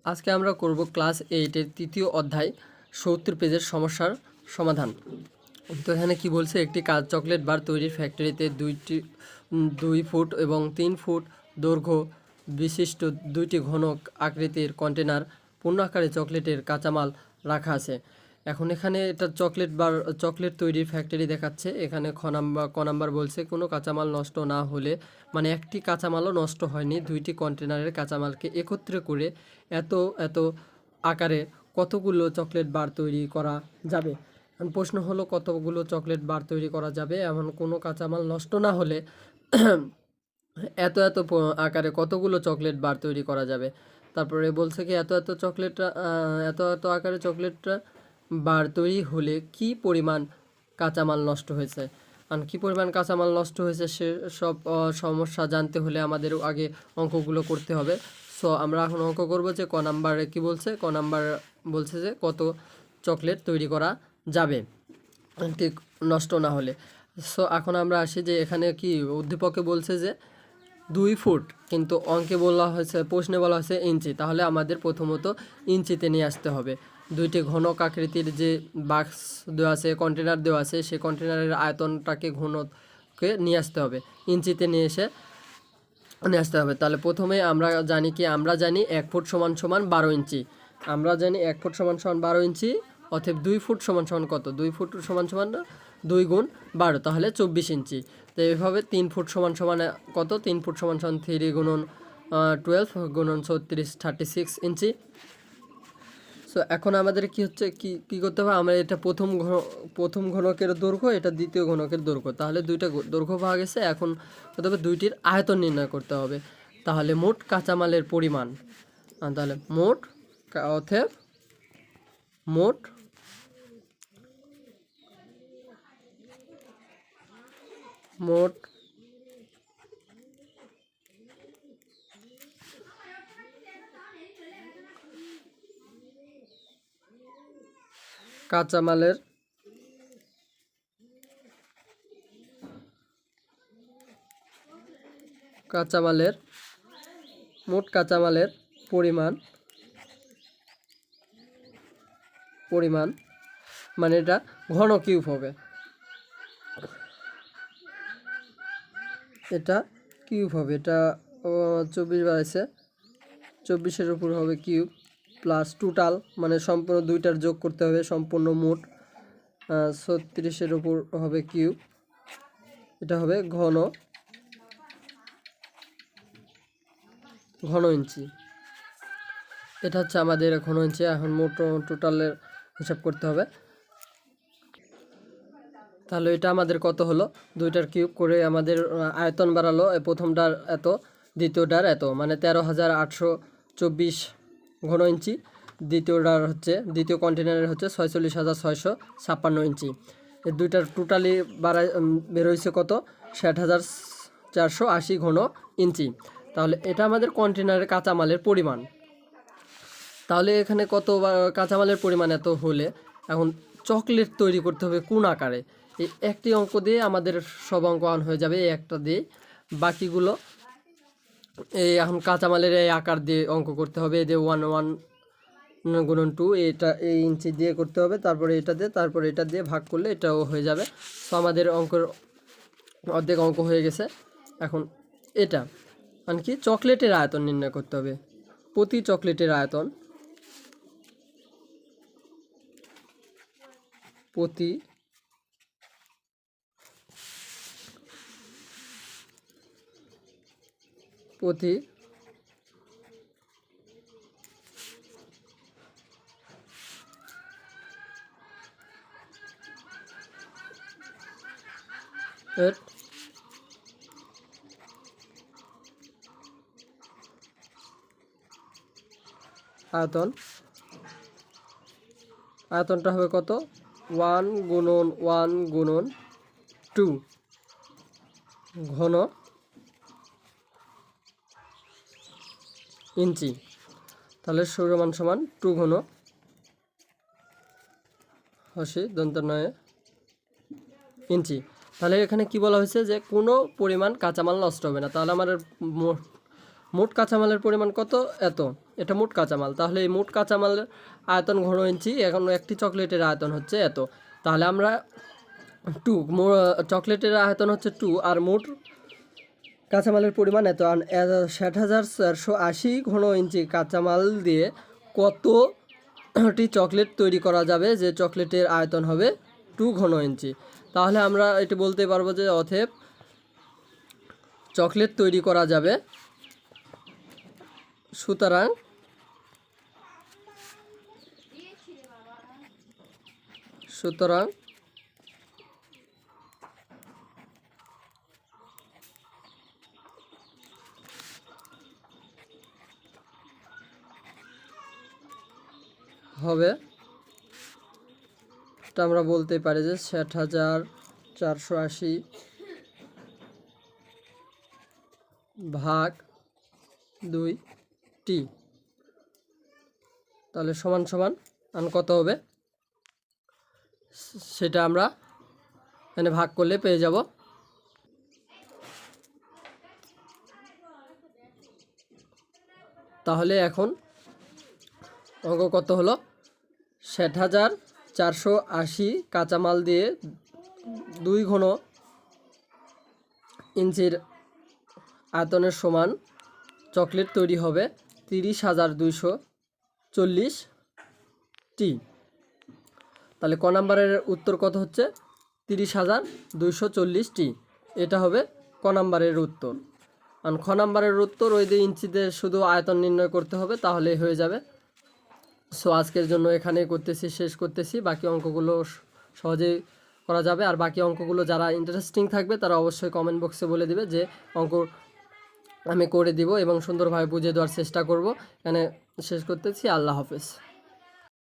আজকে আমরা করব ক্লাস 8-এর তৃতীয় অধ্যায় 70 পেজের সমস্যার সমাধান। তো এখানে কি বলছে, একটি চকলেট বার তৈরির ফ্যাক্টরিতে 2 ফুট এবং 3 ফুট দৈর্ঘ্য বিশিষ্ট 2টি ঘন আকৃতির কন্টেনার পূর্ণ আকারে চকলেটের কাঁচামাল রাখা আছে। এখন এখানে এটা চকলেট তৈরির ফ্যাক্টরি দেখাচ্ছে। এখানে ক নাম্বার বলছে কোনো কাঁচামাল নষ্ট না হলে, মানে একটি কাঁচামালও নষ্ট হয়নি, 2টি কন্টেনারের কাঁচামালকে একত্রে করে এত এত আকারে কতগুলো চকলেট বার তৈরি করা যাবে। এখন প্রশ্ন হলো কতগুলো চকলেট বার তৈরি করা যাবে, এমন কোনো কাঁচামাল নষ্ট না হলে এত এত আকারে কতগুলো চকলেট বার তৈরি করা যাবে। তারপরে বলছে কি এত এত আকারে চকলেটটা বার তৈরি হলে কি পরিমাণ কাঁচামাল নষ্ট হয়েছে। আর কী পরিমাণ কাঁচামাল নষ্ট হয়েছে সে সব সমস্যা জানতে হলে আমাদের আগে অঙ্কগুলো করতে হবে। সো আমরা এখন অঙ্ক করব যে ক নাম্বারে কী বলছে। ক নাম্বার বলছে যে কত চকলেট তৈরি করা যাবে ঠিক নষ্ট না হলে। সো এখন আমরা আসি যে এখানে কি উদ্দীপকে বলছে যে 2 ফুট, কিন্তু অঙ্কে বলা হয়েছে, প্রশ্নে বলা হয়েছে ইঞ্চি। তাহলে আমাদের প্রথমত ইঞ্চিতে নিয়ে আসতে হবে। 2টি ঘনক আকৃতির যে বাক্স দেওয়া আছে, কন্টেনার দেওয়া আছে, সেই কন্টেনারের আয়তনটাকে ঘনকে নিয়ে আসতে হবে, ইঞ্চিতে নিয়ে আসতে হবে। তাহলে প্রথমে আমরা জানি 1 ফুট সমান সমান 12 ইঞ্চি। আমরা জানি 1 ফুট সমান সমান 12 ইঞ্চি, অতএব 2 ফুট সমান সমান কত? 2 ফুট সমান সমান 2 গুণ 12, তাহলে 24 ইঞ্চি। তো এইভাবে 3 ফুট সমান সমান কত? 3 ফুট সমান সমান 3 গুণন 12 গুণন 36, 36 ইঞ্চি। সো এখন আমাদের কি হচ্ছে, কি করতে হবে, আমরা এটা প্রথম ঘনকের দৈর্ঘ্য, এটা দ্বিতীয় ঘনকের দৈর্ঘ্য, তাহলে দুইটা দৈর্ঘ্য পাওয়া গেছে। এখন করতে হবে দুইটির আয়তন নির্ণয় করতে হবে। তাহলে মোট কাঁচামালের পরিমাণ, তাহলে মোট কাঁচামালের মোট কাঁচামালের পরিমাণ মানে এটা ঘন কিউব হবে, এটা 24 বাড়াইছে, 24-এর উপর হবে কিউব প্লাস টোটাল, মানে সম্পূর্ণ দুইটার যোগ করতে হবে, সম্পূর্ণ মোট 36-এর উপর হবে কিউব, এটা হবে ঘন ইঞ্চি। এটা হচ্ছে আমাদের ঘন ইঞ্চি। এখন মোট টোটালের হিসাব করতে হবে। তাহলে এটা আমাদের কত হলো, দুইটার কিউব করে আমাদের আয়তন বাড়ালো, প্রথমটার এত, দ্বিতীয়টার এত, মানে 13,824 ঘন ইঞ্চি। দ্বিতীয় কন্টেনারের হচ্ছে 46,656 ইঞ্চি। এই দুইটার টোটালি বেরোইছে কত? 60,480 ঘন ইঞ্চি। তাহলে এটা আমাদের কন্টেনারের কাঁচামালের পরিমাণ। তাহলে এখানে কত কাঁচামালের পরিমাণ এত হলে এখন চকলেট তৈরি করতে হবে কোন আকারে। এই একটি অঙ্ক দিয়ে আমাদের সব অঙ্ক হয়ে যাবে, এই একটা দিয়ে। বাকিগুলো এই এখন কাঁচামালের এই আকার দিয়ে অঙ্ক করতে হবে। এই যে 1 গুণন 2, এটা এই ইঞ্চি দিয়ে করতে হবে, তারপরে এটা দিয়ে ভাগ করলে এটাও হয়ে যাবে। তো আমাদের অর্ধেক অঙ্ক হয়ে গেছে। এখন এটা মানে কি, চকলেটের আয়তন নির্ণয় করতে হবে। প্রতি চকলেটের আয়তন, প্রতি এর আয়তনটা হবে কত? 1 গুণন 1 গুণন 2 ঘন ইঞ্চি। তাহলে সমান সমান 2 ঘন দন্তনয় ইঞ্চি। তাহলে এখানে কি বলা হয়েছে যে কোনো পরিমাণ কাঁচামাল নষ্ট হবে না। তাহলে আমাদের মোট কাঁচামালের পরিমাণ কত? এত। এটা মোট কাঁচামাল। তাহলে এই মোট কাঁচামালের আয়তন ঘন ইঞ্চি, এখন একটি চকলেটের আয়তন হচ্ছে এত। তাহলে আমরা চকলেটের আয়তন হচ্ছে 2 আর মোট কাঁচামালের পরিমাণ এত। 60,480 ঘন ইঞ্চি কাঁচামাল দিয়ে কতটি চকলেট তৈরি করা যাবে যে চকলেটের আয়তন হবে 2 ঘন ইঞ্চি? তাহলে আমরা এটি বলতে পারবো যে অতএব চকলেট তৈরি করা যাবে, সুতরাং হবে, এটা আমরা বলতে পারি যে 60,480 ভাগ 2টি, তাহলে সমান সমান কত হবে সেটা আমরা এখানে ভাগ করলে পেয়ে যাব। তাহলে এখন অঙ্ক কত হলো? 60,480 কাঁচামাল দিয়ে 2 ঘন ইঞ্চির আয়তনের সমান চকলেট তৈরি হবে 30,240টি। তাহলে ক নাম্বারের উত্তর কত হচ্ছে? 30,240টি। এটা হবে ক নাম্বারের উত্তর। আর খ নাম্বারের উত্তর ওই 2 ইঞ্চিতে শুধু আয়তন নির্ণয় করতে হবে, তাহলেই হয়ে যাবে। সো আজকের জন্য এখানেই শেষ করতেছি। বাকি অঙ্কগুলো সহজেই করা যাবে। আর বাকি অঙ্কগুলো যারা ইন্টারেস্টিং থাকবে তারা অবশ্যই কমেন্ট বক্সে বলে দিবে যে অঙ্ক আমি করে দিব এবং সুন্দরভাবে বুঝিয়ে দেওয়ার চেষ্টা করব। এখানে শেষ করতেছি। আল্লাহ হাফেজ।